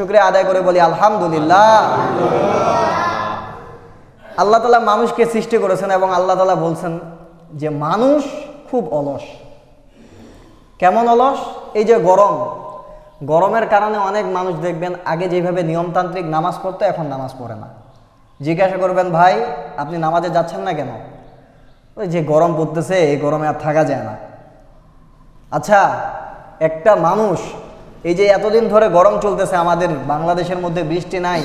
শুকরিয়া আদায় করে বলি আলহামদুলিল্লাহ। আল্লাহ তাআলা মানুষকে সৃষ্টি করেছেন এবং আল্লাহ তাআলা বলছেন যে মানুষ খুব অলস। কেমন অলস? এই যে গরমের কারণে অনেক মানুষ দেখবেন আগে যেভাবে নিয়মতান্ত্রিক নামাজ পড়তো এখন নামাজ পড়ে না। জিজ্ঞাসা করবেন, ভাই আপনি নামাজে যাচ্ছেন না কেন? ওই যে গরম পড়তেছে, এই গরমে আর থাকা যায় না। আচ্ছা, একটা মানুষ এই যে এতদিন ধরে গরম চলতেছে, আমাদের বাংলাদেশের মধ্যে বৃষ্টি নাই,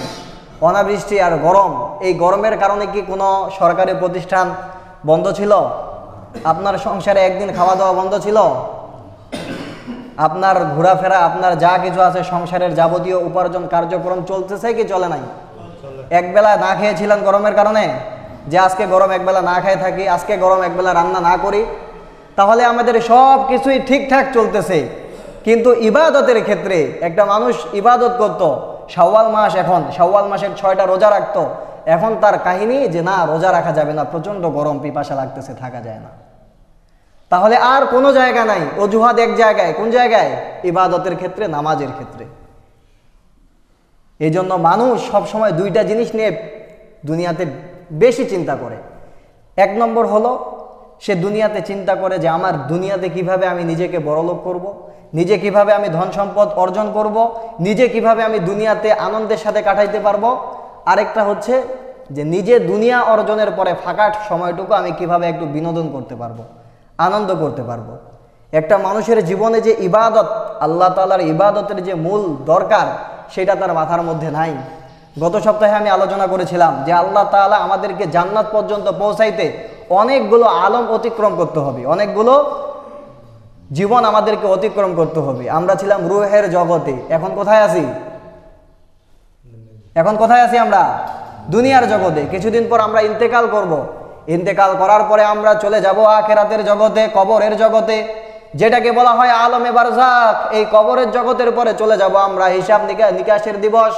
অনাবৃষ্টি আর গরম, এই গরমের কারণে কি কোনো সরকারি প্রতিষ্ঠান বন্ধ ছিল? আপনার সংসারে একদিন খাওয়া দাওয়া বন্ধ ছিল? আপনার ঘোরাফেরা, আপনার যা কিছু আছে সংসারের যাবতীয় উপার্জন কার্যক্রম চলতেছে কি চলে নাই? একবেলা না খেয়েছিলেন গরমের কারণে, যে আজকে গরম একবেলা না খেয়ে থাকি, আজকে গরম একবেলা রান্না না করি, তাহলে আমাদের সব কিছুই ঠিকঠাক চলতেছে। কিন্তু ইবাদতের ক্ষেত্রে একটা মানুষ ইবাদত করত শাওয়াল মাস, এখন শাওয়াল মাসের 6টা রোজা রাখতো, এখন তার কাহিনী যে না রোজা রাখা যাবে না, প্রচণ্ড গরম, পিপাসা লাগতেছে, থাকা যায় না। তাহলে আর কোনো জায়গা নাই, অজুহাত এক জায়গায়। কোন জায়গায়? ইবাদতের ক্ষেত্রে, নামাজের ক্ষেত্রে। এই জন্য মানুষ সবসময় দুইটা জিনিস নিয়ে দুনিয়াতে বেশি চিন্তা করে। এক নম্বর হলো সে দুনিয়াতে চিন্তা করে যে আমার দুনিয়াতে কিভাবে আমি নিজেকে বড়লোক করব, নিজে কিভাবে আমি ধন সম্পদ অর্জন করব, নিজে কিভাবে আমি দুনিয়াতে আনন্দের সাথে কাটাইতে পারবো। আরেকটা হচ্ছে যে নিজে দুনিয়া অর্জনের পরে ফাঁকা সময়টুকু আমি কিভাবে একটু বিনোদন করতে পারবো, আনন্দ করতে পারবো। একটা মানুষের জীবনে যে ইবাদত, আল্লাহ তাআলার ইবাদতের যে মূল দরকার, সেটা তার মাথার মধ্যে নাই। গত সপ্তাহে আমি আলোচনা করেছিলাম যে আল্লাহ তাআলা আমাদেরকে জান্নাত পর্যন্ত পৌঁছাইতে অনেকগুলো আলম অতিক্রম করতে হবে, অনেকগুলো জীবন আমাদেরকে অতিক্রম করতে হবে। আমরা ছিলাম রূহের জগতে, এখন কোথায় আছি? আমরা দুনিয়ার জগতে। কিছুদিন পর আমরা ইন্তেকাল করব। ইন্তেকাল করার পরে আমরা চলে যাব আখিরাতের জগতে, কবরের জগতে, যেটাকে বলা হয় আলমে বারজাখ। এই কবরের জগতের পরে চলে যাব আমরা হিসাব নিকাশের দিবস।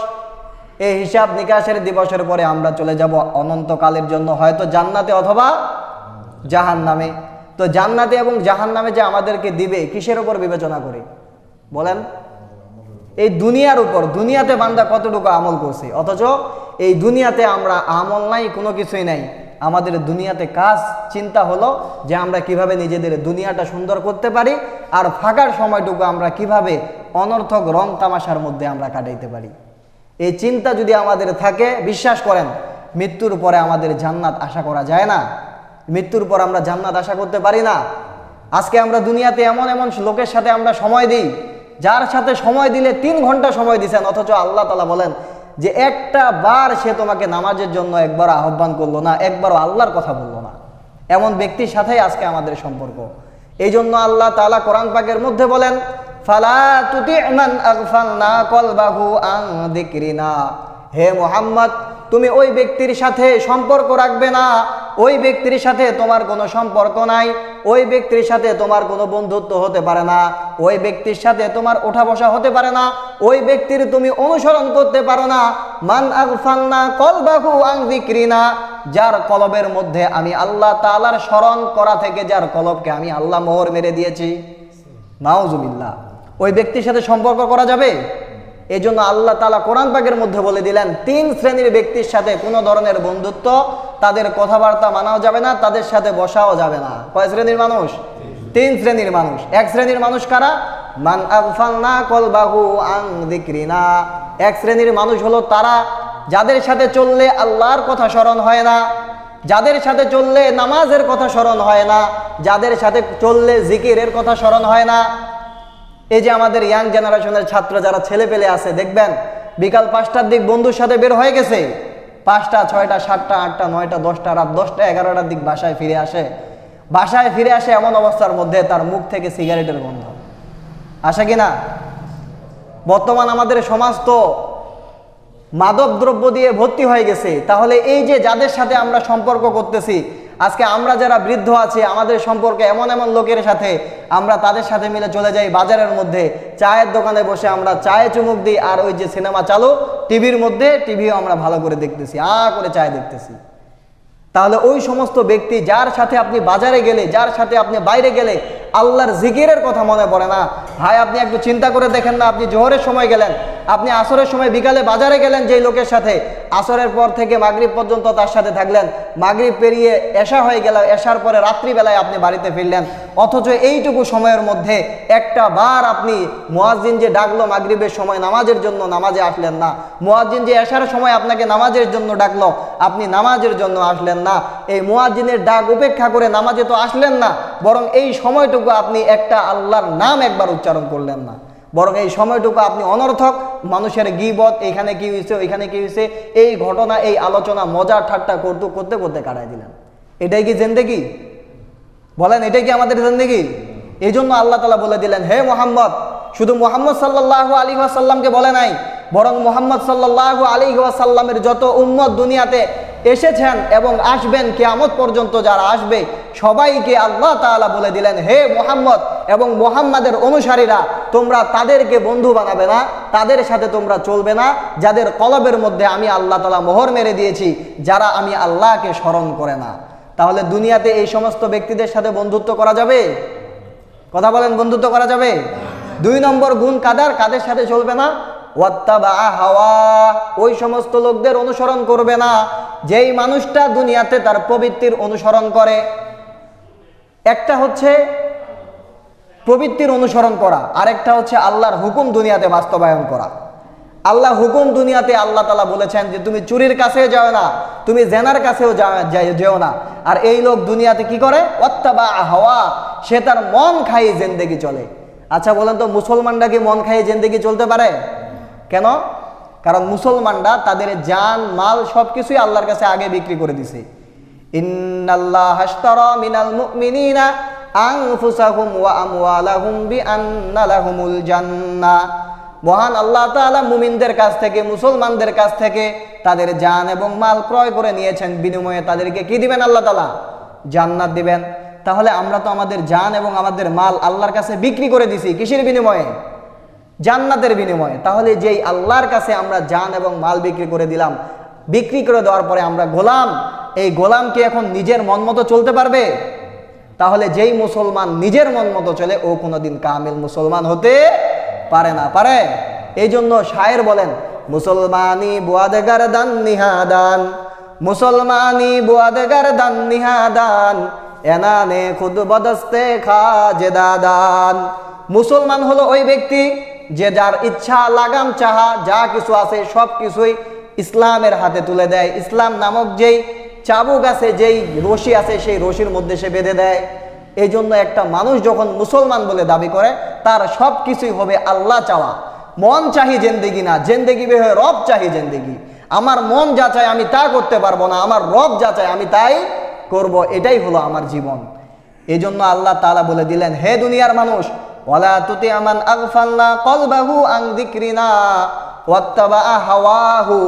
এই হিসাব নিকাশের দিবসের পরে আমরা চলে যাব অনন্তকালের জন্য হয়তো জান্নাতে অথবা জাহান্নামে। তো জান্নাতে এবং জাহান্নামে যে আমাদেরকে দিবে, কিসের উপর বিবেচনা করে বলেন? এই দুনিয়ার উপর। দুনিয়াতে বান্দা কতটুকু আমল করছে, অথচ এই দুনিয়াতে আমরা আমল নাই, কোনো কিছুই নাই। আমাদের দুনিয়াতে কাজ চিন্তা হলো যে আমরা কিভাবে নিজেদের দুনিয়াটা সুন্দর করতে পারি, আর ফাঁকার সময়টুকু আমরা কিভাবে অনর্থক রং তামাশার মধ্যে আমরা কাটাইতে পারি। এই চিন্তা যদি আমাদের থাকে, বিশ্বাস করেন মৃত্যুর পরে আমাদের জান্নাত আশা করা যায় না। মৃত্যুর পর আমরা জান্নাত আশা করতে পারি না। আজকে আমরা দুনিয়াতে এমন লোকের সাথে আমরা সময় দিই, যার সাথে সময় দিলে 3 ঘন্টা সময় দিচ্ছেন, অথচ আল্লাহ তাআলা বলেন যে একটা বার সে তোমাকে নামাজের জন্য একবার আহ্বান করলো না, একবারও আল্লাহর কথা বললো না। এমন ব্যক্তির সাথেই আজকে আমাদের সম্পর্ক। এই জন্য আল্লাহ তাআলা কোরআন পাকের মধ্যে বলেন, ফালা তুতি' মান আগফালনা কলবাহু আন যিকরিনা। হে মুহাম্মদ, তুমি ওই ব্যক্তির সাথে সম্পর্ক রাখবে না, ওই ব্যক্তির সাথে তোমার কোনো সম্পর্ক নাই, ওই ব্যক্তির সাথে তোমার কোনো বন্ধুত্ব হতে পারে না, ওই ব্যক্তির সাথে তোমার ওঠা বসা হতে পারে না, ওই ব্যক্তির তুমি অনুসরণ করতে পারো না। মান আগফালনা কলবাহু আন যিকরিনা, যার কলবের মধ্যে আমি আল্লাহ তাআলার স্মরণ করা থেকে যার কলবকে আমি আল্লাহ মোহর মেরে দিয়েছি। নাউজুবিল্লাহ। ওই ব্যক্তির সাথে সম্পর্ক করা যাবে? এই জন্য আল্লাহ তাআলা কোরআন পাকের মধ্যে বলে দিলেন 3 শ্রেণীর ব্যক্তির সাথে কোনো ধরনের বন্ধুত্ব, তাদের কথাবার্তা মানাও যাবে না, তাদের সাথে বসাও যাবে না। কয় শ্রেণীর মানুষ? 3 শ্রেণীর মানুষ। 1 শ্রেণীর মানুষ কারা? মান আগফালনা কলবাহু আন যিকরিনা। 1 শ্রেণীর মানুষ হলো তারা যাদের সাথে চললে আল্লাহর কথা স্মরণ হয় না, যাদের সাথে চললে নামাজের কথা স্মরণ হয় না, যাদের সাথে চললে জিকিরের কথা স্মরণ হয় না। এই যে আমাদের ইয়াং জেনারেশনের ছাত্র যারা ছেলে পেলে আছে, দেখবেন বিকাল 5টার দিক বন্ধুর সাথে বের হয়ে গেছে, 5টা 6টা 7টা 8টা 9টা 10টা, রাত 10টা 11টার দিক বাসায় ফিরে আসে এমন অবস্থার মধ্যে তার মুখ থেকে সিগারেটের গন্ধ আসে কিনা? বর্তমান আমাদের সমাজ তো মাদক দ্রব্য দিয়ে ভর্তি হয়ে গেছে। তাহলে এই যে যাদের সাথে আমরা সম্পর্ক করতেছি, আজকে আমরা যারা বৃদ্ধ আছি, আমাদের সম্পর্কে এমন লোকের সাথে আমরা তাদের সাথে মিলে চলে যাই বাজারের মধ্যে, চায়ের দোকানে বসে আমরা চায়ে চুমুক দিই, আর ওই যে সিনেমা চালু টিভির মধ্যে, টিভিও আমরা ভালো করে দেখতেছি, করে চায় দেখতেছি। তাহলে ওই সমস্ত ব্যক্তি যার সাথে আপনি বাজারে গেলে, যার সাথে আপনি বাইরে গেলে আল্লাহর জিকিরের কথা মনে পড়ে না, ভাই আপনি একটু চিন্তা করে দেখেন না, আপনি জোহরের সময় গেলেন, আপনি আসরের সময় বিকালে বাজারে গেলেন যেই লোকের সাথে, আসরের পর থেকে মাগরিব পর্যন্ত তার সাথে থাকলেন, মাগরিব পেরিয়ে এশা হয়ে গেল, এশার পরে রাত্রিবেলায় আপনি বাড়িতে ফিরলেন, অথচ এইটুকু সময়ের মধ্যে একটা বার আপনি মুয়াজ্জিন যে ডাকলো মাগরিবের সময় নামাজের জন্য, নামাজে আসলেন না। মুয়াজ্জিন যে এশার সময় আপনাকে নামাজের জন্য ডাকলো, আপনি নামাজের জন্য আসলেন না। এই মুয়াজ্জিনের ডাক উপেক্ষা করে নামাজে তো আসলেন না, বরং এই সময়টুকু আপনি একটা আল্লাহর নাম একবার উচ্চারণ করলেন না, বরং এই সময়টুকু আপনি অনর্থক মানুষের গীবত, এখানে কি হয়েছে ওইখানে কি হয়েছে, এই ঘটনা এই আলোচনা মজা ঠাট্টা করতে করতে করতে কাটাই দিলেন। এটাই কি জিন্দেগি? বলেন, এটাই কি আমাদের জিন্দেগি? এই জন্য আল্লাহ তাআলা বলে দিলেন, হে মুহাম্মদ, শুধু মুহাম্মদ সাল্লাল্লাহু আলাইহি ওয়াসাল্লামকে বলে নাই, বরং মুহাম্মদ সাল্লাল্লাহু আলাইহি ওয়াসাল্লামের যত উম্মত দুনিয়াতে এসেছেন এবং আসবেন, কিয়ামত পর্যন্ত যারা আসবে সবাইকে আল্লাহ তাআলা বলে দিলেন, হে মুহাম্মদ এবং মুহাম্মাদের অনুসারীরা, তোমরা তাদেরকে বন্ধু বানাবে না, তাদের সাথে তোমরা চলবে না যাদের কলবের মধ্যে আমি আল্লাহ তাআলা মোহর মেরে দিয়েছি, যারা আমি আল্লাহকে স্মরণ করে না। তাহলে দুনিয়াতে এই সমস্ত ব্যক্তিদের সাথে বন্ধুত্ব করা যাবে? কথা বলেন, বন্ধুত্ব করা যাবে? 2 নম্বর গুণ কাদের সাথে চলবে না? ওয়াত্তাবা হাওয়া, ওই সমস্ত লোকদের অনুসরণ করবে না যেই মানুষটা দুনিয়াতে তার প্রবৃত্তির অনুসরণ করে। একটা হচ্ছে প্রবৃত্তির অনুসরণ করা, আরেকটা হচ্ছে আল্লাহর হুকুম দুনিয়াতে বাস্তবায়ন করা। আল্লাহ হুকুম দুনিয়াতে আল্লাহ তাআলা বলেছেন যে তুমি চুরির কাছে যাও না, তুমি জেনার কাছেও যেও না। আর এই লোক দুনিয়াতে কি করে? ওয়াত্তাবা হাওয়া, সে তার মন খাইয়ে জিন্দেগি চলে। আচ্ছা বলেন তো, মুসলমানরা কি মন খাইয়ে জিন্দেগি চলতে পারে? কেন? কারণ মুসলমানরা তাদের জান মাল সবকিছুই আল্লাহর কাছে আগে বিক্রি করে দিছে। ইন্নাল্লাহা আশতারা মিনাল মুমিনিনা আনফুসাহুম ওয়া আমওয়ালাহুম বিআন্না লাহুমুল জান্নাহ। মহান আল্লাহ তাআলা মুমিনদের কাছ থেকে, মুসলমানদের কাছ থেকে তাদের জান এবং মাল ক্রয় করে নিয়েছেন, বিনিময়ে তাদেরকে কি দিবেন? আল্লাহ তাআলা জান্নাত দিবেন। তাহলে আমরা তো আমাদের জান এবং আমাদের মাল আল্লাহর কাছে বিক্রি করে দিছি, কিসের বিনিময়ে? জান্নাতের বিনিময়ে। তাহলে যেই আল্লাহর কাছে আমরা জান এবং মাল বিক্রি করে দিলাম, বিক্রি করে দেওয়ার পরে আমরা গোলাম, এই গোলাম কি এখন নিজের মন মতো চলতে পারবে? তাহলে যেই মুসলমান নিজের মন মতো চলে ও কোনোদিন কামিল মুসলমান হতে পারে না। পারে? এই জন্য শায়ের বলেন, মুসলমানি বুয়াদগার দান নিহাদান, মুসলমানি বুয়াদগার দান নিহাদান, এনানে খুদ বদস্তে খাজেদাদান। মুসলমান হলো ওই ব্যক্তি যে যার ইচ্ছা লাগাম চাহা যা কিছু আছে সব কিছুই ইসলামের হাতে তুলে দেয়। ইসলাম নামক যেই চাবুক আছে, যেই রশি আছে, সেই রশির মধ্যে সে বেঁধে দেয়। এই জন্য একটা মানুষ যখন মুসলমান বলে দাবি করে, তার সব কিছুই হবে আল্লাহ চাওয়া। মন চাহি জিন্দেগি না, জিন্দেগি বে হয় রব চাহি জিন্দেগি। আমার মন যা চায় আমি তা করতে পারবো না, আমার রব যা চায় আমি তাই করব, এটাই হলো আমার জীবন। এই জন্য আল্লাহ তাআলা বলে দিলেন, হে দুনিয়ার মানুষ, ওয়ালা তুতি আমান আগফালনা কলবাহু আন যিকরিনা ওয়াত্তাবা হাওয়াহু,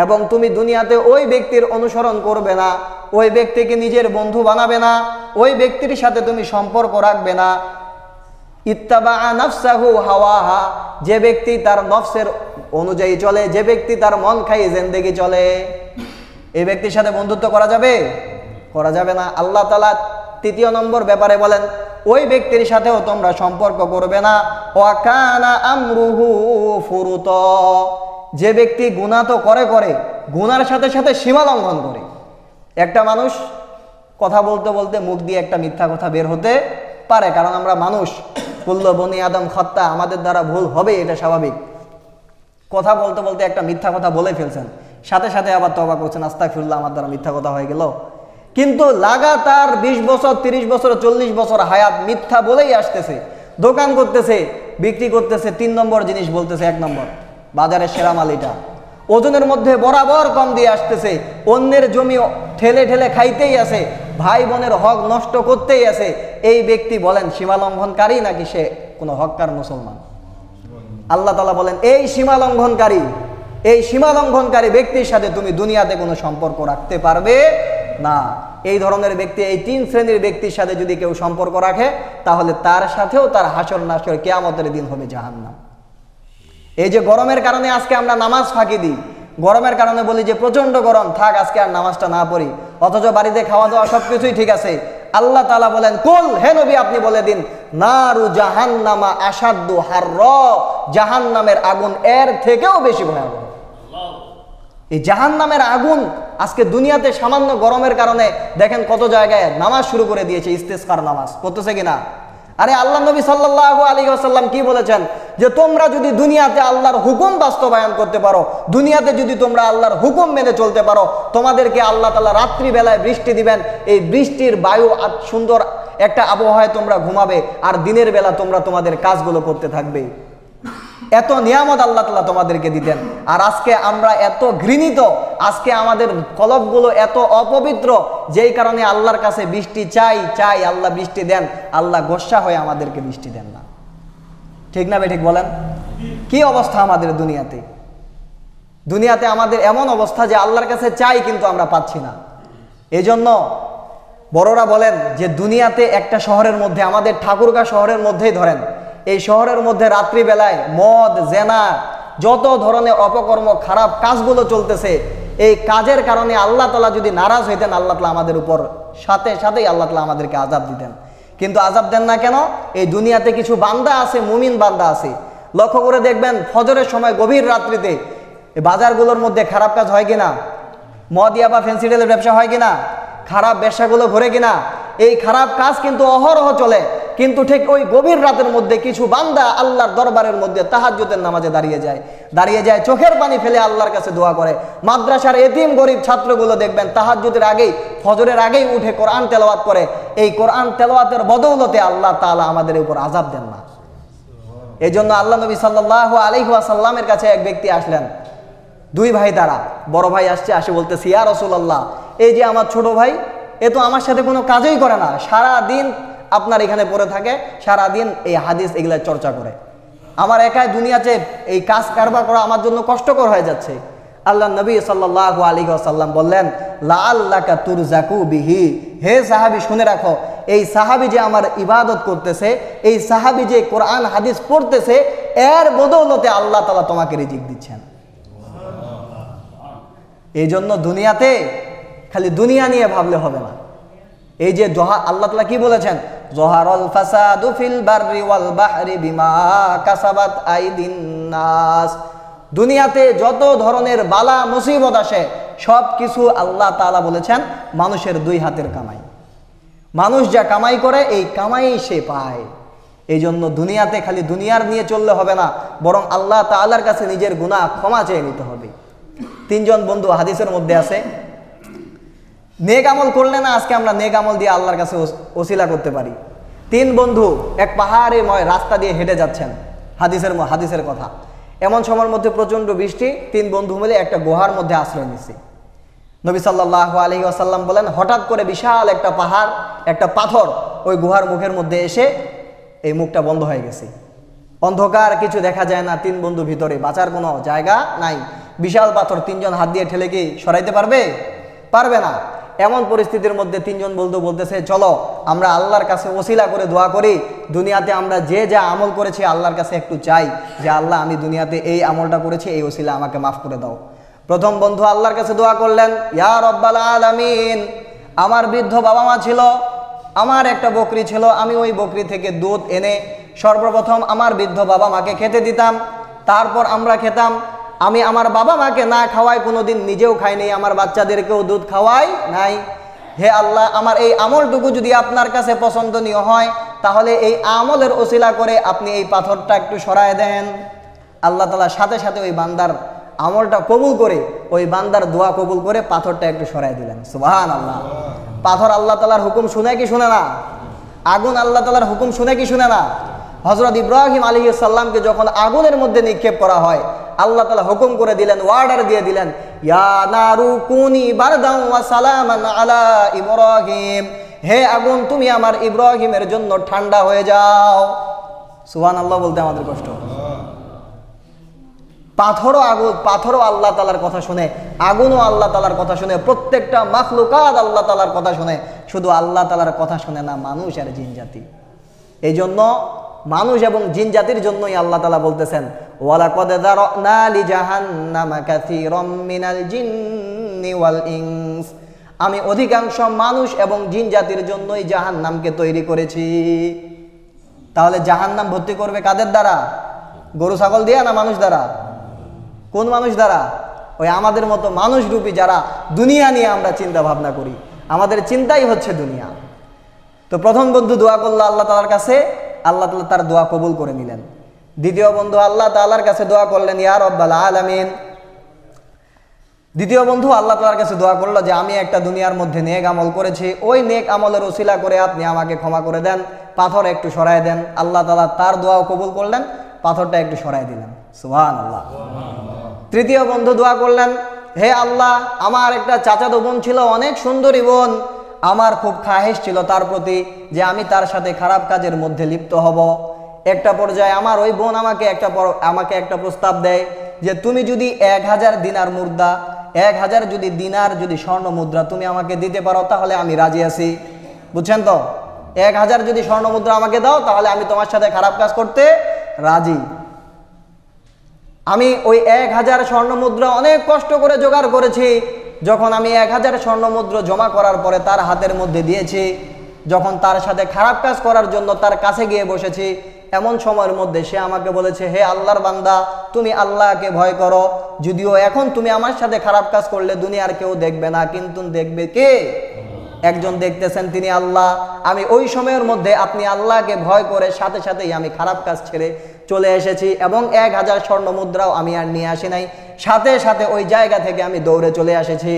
এবং তুমি দুনিয়াতে ওই ব্যক্তির অনুসরণ করবে না, ওই ব্যক্তিকে নিজের বন্ধু বানাবে না, ওই ব্যক্তির সাথে তুমি সম্পর্ক রাখবে না। ইত্তাবা নাফসাহু হাওয়াহা, যে ব্যক্তি তার নফসের অনুযায়ী চলে, যে ব্যক্তি তার মন খাইয়ে জিন্দেগি চলে, এই ব্যক্তির সাথে বন্ধুত্ব করা যাবে? করা যাবে না। আল্লাহ তাআলা 3 নম্বর ব্যাপারে বলেন, ওই ব্যক্তির সাথেও তোমরা সম্পর্ক করবে না। ওয়া কানা আমরুহু ফুরুত, যে ব্যক্তি গুনাহ তো করে গুনার সাথে সাথে সীমা লঙ্ঘন করে। একটা মানুষ কথা বলতে বলতে মুখ দিয়ে একটা মিথ্যা কথা বের হতে পারে, কারণ আমরা মানুষ, কুল্লু বনি আদম খাত্তা, আমাদের দ্বারা ভুল হবে, এটা স্বাভাবিক। কথা বলতে বলতে একটা মিথ্যা কথা বলে ফেলছেন, সাথে সাথে আবার তওবা করছেন, আস্তাগফিরুল্লাহ, আমার দ্বারা মিথ্যা কথা হয়ে গেল। কিন্তু লাগাতার 20 বছর 30 বছর 40 বছর হায়াত মিথ্যা বলেই আসতেছে, দোকান করতেছে, বিক্রি করতেছে, 3 নম্বর জিনিস বলতেছে, 1 নম্বর বাজারের সেরা মাল এটা, ওজনের মধ্যে বরাবর কম দিয়ে আসতেছে, অন্যের জমি ঠেলে ঠেলে খাইতেই আছে, ভাই বোনের হক নষ্ট করতেই আছে। এই ব্যক্তি বলেন সীমা লঙ্ঘনকারী নাকি সে কোনো হককার মুসলমান? আল্লাহ তাআলা বলেন, এই সীমা লঙ্ঘনকারী ব্যক্তির সাথে তুমি দুনিয়াতে কোনো সম্পর্ক রাখতে পারবে না। এই ধরনের ব্যক্তি, এই 3 শ্রেণীর ব্যক্তির সাথে যদি কেউ সম্পর্ক রাখে, তাহলে তার সাথেও তার হাসর নাসর কিয়ামতের দিন হবে জাহান্নাম। এই যে গরমের কারণে আজকে আমরা নামাজ ফাঁকি দিই, গরমের কারণে বলি যে প্রচন্ড গরম, থাক আজকে আর নামাজটা না পড়ি, অথচ বাড়িতে খাওয়া দাওয়া সবকিছুই ঠিক আছে, আল্লাহ তাআলা বলেন, কুল, হে নবী আপনি বলে দিন, নারু জাহান্নামা আশাদ্দু হারর, জাহান্নামের আগুন এর থেকেও বেশি ভয়াবহ। এই জাহান্নামের আগুন আজকে দুনিয়াতে সামান্য গরমের কারণে দেখেন কত জায়গায় নামাজ শুরু করে দিয়েছে, ইস্তেসকার নামাজ পড়তেছে কিনা? আরে আল্লাহ নবী সাল্লাল্লাহু আলাইহি ওয়াসাল্লাম কি বলেছেন, যে তোমরা যদি দুনিয়াতে আল্লাহর হুকুম বাস্তবায়ন করতে পারো, দুনিয়াতে যদি তোমরা আল্লাহর হুকুম মেনে চলতে পারো, তোমাদেরকে আল্লাহ তাআলা রাত্রি বেলায় বৃষ্টি দিবেন, এই বৃষ্টির বায়ু আর সুন্দর একটা আবহাওয়ায় তোমরা ঘুমাবে, আর দিনের বেলা তোমরা তোমাদের কাজগুলো করতে থাকবে। এত নিয়ামত আল্লাহ তাআলা তোমাদেরকে দিতেন। আর আজকে আমরা এত ঘৃণিত, আজকে আমাদের কলবগুলো এত অপবিত্র, যেই কারণে আল্লাহর কাছে বৃষ্টি চাই চাই, আল্লাহ বৃষ্টি দেন, আল্লাহ গোসা হয়ে আমাদেরকে বৃষ্টি দেন না। ঠিক না ঠিক বলেন? কি অবস্থা আমাদের দুনিয়াতে? দুনিয়াতে আমাদের এমন অবস্থা যে আল্লাহর কাছে চাই কিন্তু আমরা পাচ্ছি না। এই জন্য বড়রা বলেন যে দুনিয়াতে একটা শহরের মধ্যে, আমাদের ঠাকুরগাঁ শহরের মধ্যেই ধরেন, এই শহরের মধ্যে রাত্রিবেলায় মদ, জেনা, যত ধরনের অপকর্ম, খারাপ কাজগুলো চলতেছে, এই কাজের কারণে আল্লাহ তাআলা যদি নারাজ হইতেন, আল্লাহ তাআলা আমাদের উপর সাথে সাথেই আল্লাহ তাআলা আমাদেরকে আযাব দিতেন। কিন্তু আযাব দেন না কেন? এই দুনিয়াতে কিছু বান্দা আছে, মুমিন বান্দা আছে, লক্ষ্য করে দেখবেন ফজরের সময় গভীর রাত্রিতে এই বাজারগুলোর মধ্যে খারাপ কাজ হয় কিনা, মদিয়া বা ফেন্সিডেলের ব্যবসা হয় কিনা, খারাপ ব্যবসাগুলো ঘুরে কিনা, এই খারাপ কাজ কিন্তু অহরহ চলে। কিন্তু ঠিক ওই গভীর রাতের মধ্যে কিছু বান্দা আল্লাহর দরবারের মধ্যে তাহাজ্জুদের নামাজে দাঁড়িয়ে যায়, চোখের পানি ফেলে আল্লাহর কাছে দোয়া করে। মাদ্রাসার এতিম গরিব ছাত্রগুলো দেখবেন তাহাজ্জুদের আগেই, ফজরের আগেই উঠে কোরআন তেলাওয়াত করে। এই কোরআন তেলাওয়াতের বদৌলতে আল্লাহ তাআলা আমাদের উপর আযাব দেন না। এই জন্য আল্লাহ নবী সাল্লাল্লাহু আলাইহি ওয়াসাল্লামের কাছে এক ব্যক্তি আসলেন, দুই ভাই তারা, বড় ভাই আসছে, আসে বলতেছে, ইয়া রাসূলুল্লাহ, এই যে আমার ছোট ভাই, এ তো আমার সাথে কোনো কাজই করে না, সারা দিন আপনার এখানে পড়ে থাকে, সারা দিন এই হাদিস এগুলা চর্চা করে, আমার একাই দুনিয়াতে এই কাজ কারবার করা আমার জন্য কষ্টকর হয়ে যাচ্ছে। আল্লাহ নবী সাল্লাল্লাহু আলাইহি ওয়াসাল্লাম বললেন, লাআল্লাকা তুরজাকু বিহি, হে সাহাবী শুনে রাখো, এই সাহাবী যে আমার ইবাদত করতেছে, এই সাহাবী যে কোরআন হাদিস পড়তেছে, এর বদৌলতে আল্লাহ তাআলা তোমাকে রিজিক দিচ্ছেন। এই জন্য দুনিয়াতে খালি দুনিয়া নিয়ে ভাবলে হবে না। এই যে আল্লাহ তাআলা কি বলেছেন, যহারাল ফাসাদু ফিল বাররি ওয়াল বাহরি বিমা কাসাবাত আইদিন নাস, দুনিয়াতে যত ধরনের বালা মুসিবত আসে সব কিছু আল্লাহ তাআলা বলেছেন মানুষের দুই হাতের কামাই। মানুষ যা কামাই করে এই কামাই সে পায়। এই জন্য দুনিয়াতে খালি দুনিয়ার নিয়ে চললে হবে না, বরং আল্লাহ তাআলার কাছে নিজের গুনাহ ক্ষমা চেয়ে নিতে হবে। তিনজন বন্ধু হাদিসের মধ্যে আছে, নেক আমল করলে না আজকে আমরা নেক আমল দিয়ে আল্লাহর কাছে ওসিলা করতে পারি। তিন বন্ধু এক পাহাড়েময় রাস্তা দিয়ে হেঁটে যাচ্ছেন, হাদিসের কথা, এমন সময়ের মধ্যে প্রচণ্ড বৃষ্টি, তিন বন্ধু মিলে একটা গুহার মধ্যে আশ্রয় নিচ্ছে। নবী সাল্লাল্লাহু আলাইহি ওয়াসাল্লাম বলেন, হঠাৎ করে বিশাল একটা পাহাড়, একটা পাথর ওই গুহার মুখের মধ্যে এসে এই মুখটা বন্ধ হয়ে গেছে, অন্ধকার, কিছু দেখা যায় না, তিন বন্ধু ভিতরে, বাঁচার কোনো জায়গা নাই। বিশাল পাথর তিনজন হাত দিয়ে ঠেলে কি সরাইতে পারবে না। এমন পরিস্থিতির মধ্যে তিনজন বন্ধু বলতেছে, চলো আমরা আল্লাহর কাছে ওসিলা করে দোয়া করি, দুনিয়াতে আমরা যে যা আমল করেছি আল্লাহর কাছে একটু চাই, যে আল্লাহ আমি দুনিয়াতে এই আমলটা করেছি, এই ওসিলা আমাকে মাফ করে দাও। প্রথম বন্ধু আল্লাহর কাছে দোয়া করলেন, ইয়া রব্বাল আলামিন, আমার বৃদ্ধ বাবা মা ছিল, আমার একটা বকরি ছিল, আমি ওই বকরি থেকে দুধ এনে সর্বপ্রথম আমার বৃদ্ধ বাবা মাকে খেতে দিতাম, তারপর আমরা খেতাম। আমি আমার বাবা মাকে না খাওয়াই কোনোদিন নিজেও খাইনি, আমার বাচ্চাদেরকেও দুধ খাওয়াই নাই। হে আল্লাহ, আমার এই আমলটুকু যদি আপনার কাছে পছন্দনীয় হয়, তাহলে এই আমলের ওসিলা করে আপনি এই পাথরটা একটু সরায় দেন। আল্লাহ তাআলা সাথে সাথে ওই বান্দার আমলটা কবুল করে, ওই বান্দার দোয়া কবুল করে পাথরটা একটু সরায় দিলেন। সুবহানাল্লাহ। পাথর আল্লাহ তাআলার হুকুম শুনে কি শুনে না? আগুন আল্লাহ তাআলার হুকুম শুনে কি শুনে না? হযরত ইব্রাহিম আলাইহিস সালামকে যখন আগুনের মধ্যে নিক্ষেপ করা হয়, আল্লাহ তাআলা হুকুম করে দিলেন, অর্ডার দিয়ে দিলেন, ইয়া নারু কুনি বারদান ওয়া সালামান আলা ইব্রাহিম, হে আগুন তুমি আমার ইব্রাহিমের জন্য ঠান্ডা হয়ে যাও। সুবহানাল্লাহ বলতে আমাদের কষ্ট। পাথরও আল্লাহ তাআলার কথা শুনে, আগুনও আল্লাহ তাআলার কথা শুনে, প্রত্যেকটা মাখলুকাত আল্লাহ তাআলার কথা শুনে, শুধু আল্লাহ তাআলার কথা শুনে না মানুষ আর জিন জাতি। এই জন্য মানুষ এবং জিন জাতির জন্যই আল্লাহ তাআলা বলতেছেন, ওয়ালাকাদ যারানা লিজাহান্নামা কাসীরাম মিনাল জিন্নি ওয়াল ইনস, আমি অধিকাংশ মানুষ এবং জিন জাতির জন্যই জাহান্নামকে তৈরি করেছি। তাহলে জাহান্নাম ভর্তি করবে কাদের দ্বারা? গরু ছাগল দিয়া না মানুষ দ্বারা? কোন মানুষ দ্বারা? ওই আমাদের মতো মানুষ রূপী যারা দুনিয়া নিয়ে আমরা চিন্তা ভাবনা করি, আমাদের চিন্তাই হচ্ছে দুনিয়া। তো প্রথম বন্ধু দোয়া করলো আল্লাহ তাআলার কাছে, আল্লাহ তাআলা তার দোয়া কবুল করে নিলেন। দ্বিতীয় বন্ধু আল্লাহ তাআলার কাছে দোয়া করলেন, ইয়া রব্বাল আলামিন। দ্বিতীয় বন্ধু আল্লাহ তাআলার কাছে দোয়া করলো যে আমি একটা দুনিয়ার মধ্যে নেক আমল করেছি, ওই নেক আমলের ওসিলা করে আপনি আমাকে ক্ষমা করে দেন, পাথর একটু সরায় দেন। আল্লাহ তাআলা তার দোয়াও কবুল করলেন, পাথরটা একটু সরায় দিলেন। সুবহানাল্লাহ। তৃতীয় বন্ধু দোয়া করলেন, হে আল্লাহ, আমার একটা চাচাতো বোন ছিল, অনেক সুন্দরী বোন, আমার খুব খাহেশ ছিল তার প্রতি যে আমি তার সাথে খারাপ কাজের মধ্যে লিপ্ত হব। একটা পর্যায়ে আমার ওই বোন আমাকে একটা প্রস্তাব দেয় যে তুমি যদি 1000 দিনার মুদ্রা, 1000 যদি দিনার যদি স্বর্ণ মুদ্রা তুমি আমাকে দিতে পারো তাহলে আমি রাজি আছি। বুঝছেন তো? 1000 যদি স্বর্ণ মুদ্রা আমাকে দাও তাহলে আমি তোমার সাথে খারাপ কাজ করতে রাজি। আমি ওই 1000 স্বর্ণ মুদ্রা অনেক কষ্ট করে জোগাড় করেছি। যখন আমি 1000 স্বর্ণ মুদ্রা জমা করার পরে তার হাতের মধ্যে দিয়েছি, যখন তার সাথে খারাপ কাজ করার জন্য তার কাছে গিয়ে বসেছি, এমন সময়ের মধ্যে সে আমাকে বলেছে, হে আল্লাহর বান্দা, তুমি আল্লাহকে ভয় করো। যদিও এখন তুমি আমার সাথে খারাপ কাজ করলে দুনিয়ার কেউ দেখবে না, কিন্তু দেখবে কে? একজন দেখতেছেন, তিনি আল্লাহ। আমি ওই সময়ের মধ্যে আপনি আল্লাহকে ভয় করে সাথে সাথেই আমি খারাপ কাজ ছেড়ে চলে এসেছি এবং 1000 স্বর্ণ মুদ্রাও আমি আর নিয়ে আসি নাই, সাথে সাথে ওই জায়গা থেকে আমি দৌড়ে চলে এসেছি।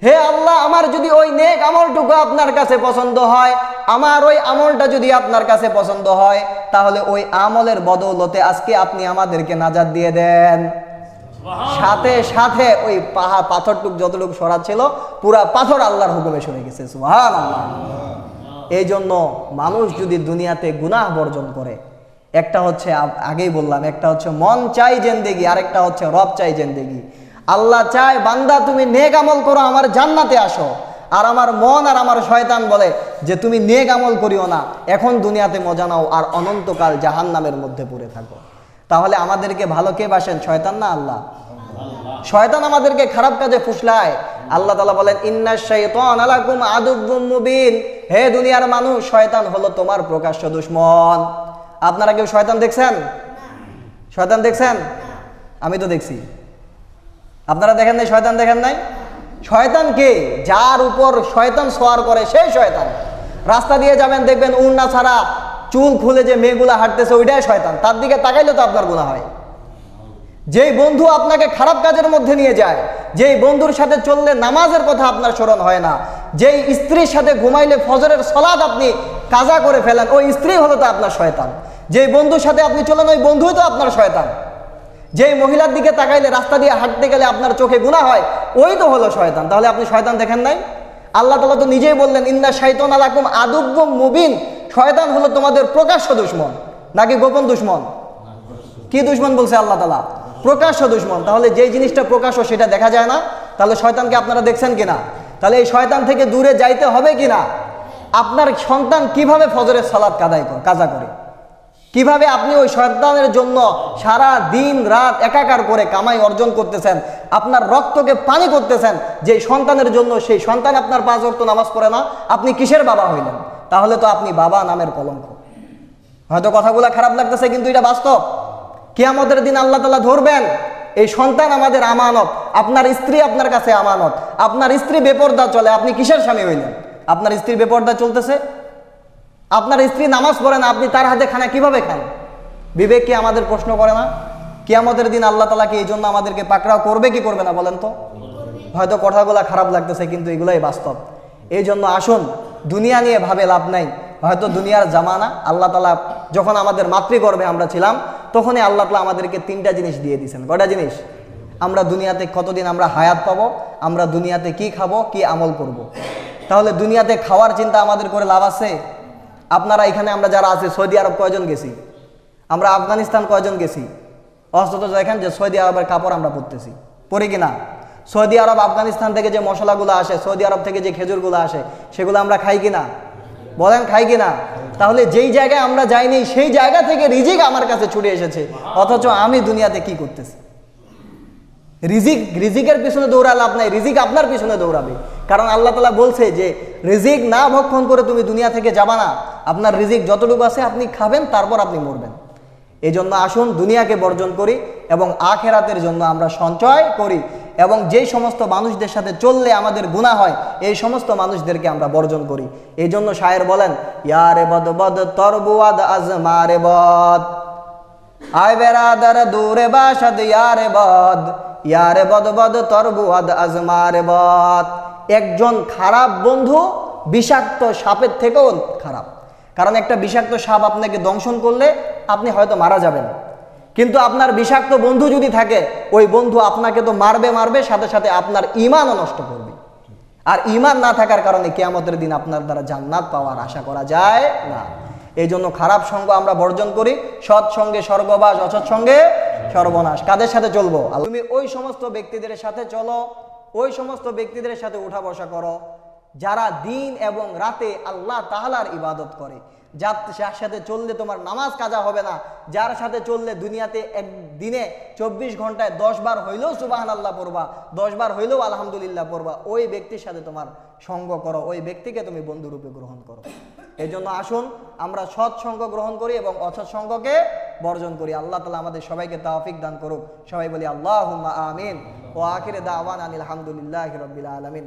হে আল্লাহ, আমার যদি ওই নেক আমলটুকু আপনার কাছে পছন্দ হয়, আমার ওই আমলটা যদি আপনার কাছে পছন্দ হয়, তাহলে ওই আমলের বদৌলতে আজকে আপনি আমাদেরকে নাজাত দিয়ে দেন। সাথে সাথে ওই পাথরটুক যতটুকু সরা ছিল, পুরা পাথর আল্লাহর হুকুমে সরে গেছে। সুবহানাল্লাহ। এই জন্য মানুষ যদি দুনিয়াতে গুনাহ বর্জন করে, একটা হচ্ছে আগেই বললাম, একটা হচ্ছে মন চাই জিন্দেগি, আরেকটা হচ্ছে রব চাই জিন্দেগি। আল্লাহ চায় বান্দা তুমি নেক আমল করো, আমার জান্নাতে আসো। আর আমার মন আর আমার শয়তান বলে যে তুমি নেক আমল করিও না, এখন দুনিয়াতে মজা নাও আর অনন্তকাল জাহান্নামের মধ্যে পড়ে থাকো। তাহলে আমাদেরকে ভালো কে বাসেন, শয়তান না আল্লাহ? শয়তান আমাদেরকে খারাপ কাজে ফুসলায়। আল্লাহ তাআলা বলেন, ইন্নাশ শাইতানা লাকুম আদুউম মুবিন। হে দুনিয়ার মানুষ, শয়তান হলো তোমার প্রকাশ্য দুশমন। আপনারা কেউ শয়তান দেখছেন? শয়তান দেখছেন? আমি তো দেখছি। আপনারা দেখেন নাই? শয়তান দেখেন নাই? শয়তান কে? যার উপর শয়তান সওয়ার করে সেই শয়তান। রাস্তা দিয়ে যাবেন, দেখবেন উন্না ছাড়া চুল খুলে যে মেয়েগুলা হাঁটতেছে, ওইটাই শয়তান। তার দিকে তাকাইলে তো আপনার গুনাহ হয়। যেই বন্ধু আপনাকে খারাপ কাজের মধ্যে নিয়ে যায়, যেই বন্ধুর সাথে চললে নামাজের কথা আপনার স্মরণ হয় না, যেই স্ত্রীর সাথে ঘুমাইলে ফজরের সালাত আপনি কাজা করে ফেলেন, ওই স্ত্রী হলো তো আপনার শয়তান। যেই বন্ধুর সাথে আপনি চলেন, ওই বন্ধুই তো আপনার শয়তান। যেই মহিলার দিকে তাকাইলে, রাস্তা দিয়ে হাঁটতে গেলে আপনার চোখে গুনাহ হয়, ওই তো হলো শয়তান। তাহলে আপনি শয়তান দেখেন নাই? আল্লাহ তাআলা তো নিজেই বললেন, ইন্না শাইতানা লাকুম আদুউম মুবিন। শয়তান হলো তোমাদের প্রকাশ্য দুশমন নাকি গোপন দুশমন? কি দুশমন বলছে আল্লাহ তাআলা? প্রকাশ্য দুশমন। তাহলে যেই জিনিসটা প্রকাশ্য সেটা দেখা যায় না, তাহলে শয়তানকে আপনারা দেখছেন কিনা? তাহলে এই শয়তান থেকে দূরে যাইতে হবে কিনা? আপনার সন্তান কিভাবে ফজরের সালাত কাজা করে, কিভাবে আপনি ওই শয়তানের জন্য সারা দিন রাত একাকার করে কামাই অর্জন করতেছেন, আপনার রক্তকে পানি করতেছেন, যে সন্তানের জন্য সেই সন্তান আপনার 5 ওয়াক্ত নামাজ পড়ে না, আপনি কিসের বাবা হইলেন? তাহলে তো আপনি বাবা নামের কলঙ্ক। হয়তো কথাগুলো খারাপ লাগতেছে, কিন্তু এটা বাস্তব। কিয়ামতের দিন আল্লাহ তাআলা ধরবেন, এই সন্তান আমাদের আমানত, আপনার স্ত্রী আপনার কাছে আমানত। আপনার স্ত্রী বেপরদা চলে, আপনি কিসের স্বামী হইলেন? আপনার স্ত্রী বেপরদা চলতেছে, আপনার স্ত্রী নামাজ পড়ে না, আপনি তার হাতে খানা কিভাবে খান? বিবেক কি আমাদের প্রশ্ন করে না? কিয়ামতের দিন আল্লাহ তাআলা কি এই জন্য আমাদেরকে পাকড়াও করবে কি করবে না বলেন তো? হয়তো কথাগুলো খারাপ লাগতেছে, কিন্তু এগুলাই বাস্তব। এই জন্য আসুন, দুনিয়া নিয়ে ভাবে লাভ নাই। হয়তো দুনিয়ার জামানা, আল্লাহ তাআলা যখন আমাদের মাতৃগর্ভে আমরা ছিলাম, তখনই আল্লাহ তাআলা আমাদেরকে 3টা জিনিস দিয়ে দিয়েছেন। কয়টা জিনিস? আমরা দুনিয়াতে কতদিন আমরা হায়াত পাবো, আমরা দুনিয়াতে কি খাবো, কি আমল করব। তাহলে দুনিয়াতে খাওয়ার চিন্তা আমাদের করে লাভ আছে? আপনারা এখানে আমরা যারা আছি, সৌদি আরব কয়জন গেছি, আমরা আফগানিস্তান কয়জন গেছি, অথচ দেখেন যে সৌদি আরবের কাপড় আমরা পরতেছি, পরি কিনা? সৌদি আরব আফগানিস্তান থেকে যে মশলাগুলো আসে, সৌদি আরব থেকে যে খেজুরগুলো আসে, সেগুলো আমরা খাই কিনা? বলেন খাই কিনা? তাহলে যেই জায়গায় আমরা যাইনি, সেই জায়গা থেকে রিজিক আমার কাছে ছুটে এসেছে, অথচ আমি দুনিয়াতে কি করতেছি? রিজিকের পিছনে দৌড়ালে লাভ নাই, রিজিক আপনার পিছনে দৌড়াবে। কারণ আল্লাহ তাআলা বলছে যে রিজিক না ভক্ষণ করে তুমি দুনিয়া থেকে যাবা না, আপনার রিজিক যতটুকু আছে আপনি খাবেন, তারপর আপনি মরবেন। এই জন্য আসুন দুনিয়াকে বর্জন করি এবং আখেরাতের জন্য আমরা সঞ্চয় করি, এবং যেই সমস্ত মানুষদের সাথে চললে আমাদের গুনাহ হয় এই সমস্ত মানুষদেরকে আমরা বর্জন করি। এই জন্য শায়ের বলেন, ইয়ারে বদ বদ তরবুয়াদ আজমারে বদ, আয় বেরাদার দূরে বাসাদ ইয়ারে বদ, ইয়ারে বদ বদ তরবুয়াদ আজমারে বদ। একজন খারাপ বন্ধু বিষাক্ত সাপের থেকেও খারাপ। কারণ একটা বিষাক্ত সাপ আপনাকে দংশন করলে আপনি হয়তো মারা যাবেন, কিন্তু আপনার বিষাক্ত বন্ধু যদি থাকে, ওই বন্ধু আপনাকে তো মারবে, সাথে সাথে আপনার ঈমানও নষ্ট করবে। আর ঈমান না থাকার কারণে কিয়ামতের দিন আপনার দ্বারা জান্নাত পাওয়ার আশা করা যায় না। এই জন্য খারাপ সঙ্গ আমরা বর্জন করি। সৎ সঙ্গে স্বর্গবাস, অসৎ সঙ্গে সর্বনাশ। কাদের সাথে চলবো? তুমি ওই সমস্ত ব্যক্তিদের সাথে চলো, ওই সমস্ত ব্যক্তিদের সাথে উঠা বসা করো যারা দিন এবং রাতে আল্লাহ তাআলার ইবাদত করে। যার সাথে চললে তোমার নামাজ কাজা হবে না, যার সাথে চললে দুনিয়াতে একদিনে 24 ঘন্টায় 10 বার হইলেও সুবহানাল্লাহ পড়বা, 10 বার হইলেও আলহামদুলিল্লাহ পড়বা, ওই ব্যক্তির সাথে তোমার সঙ্গ করো, ওই ব্যক্তিকে তুমি বন্ধুরূপে গ্রহণ করো। এই জন্য আসুন আমরা সৎ সঙ্গ গ্রহণ করি এবং অসৎ সঙ্গকে বর্জন করি। আল্লাহ তাআলা আমাদের সবাইকে তৌফিক দান করুক। সবাই বলি আল্লাহুম্মা আমিন। ওয়া আখিরে দাওয়ানা আনিল হামদুলিল্লাহি রাব্বিল আলামিন।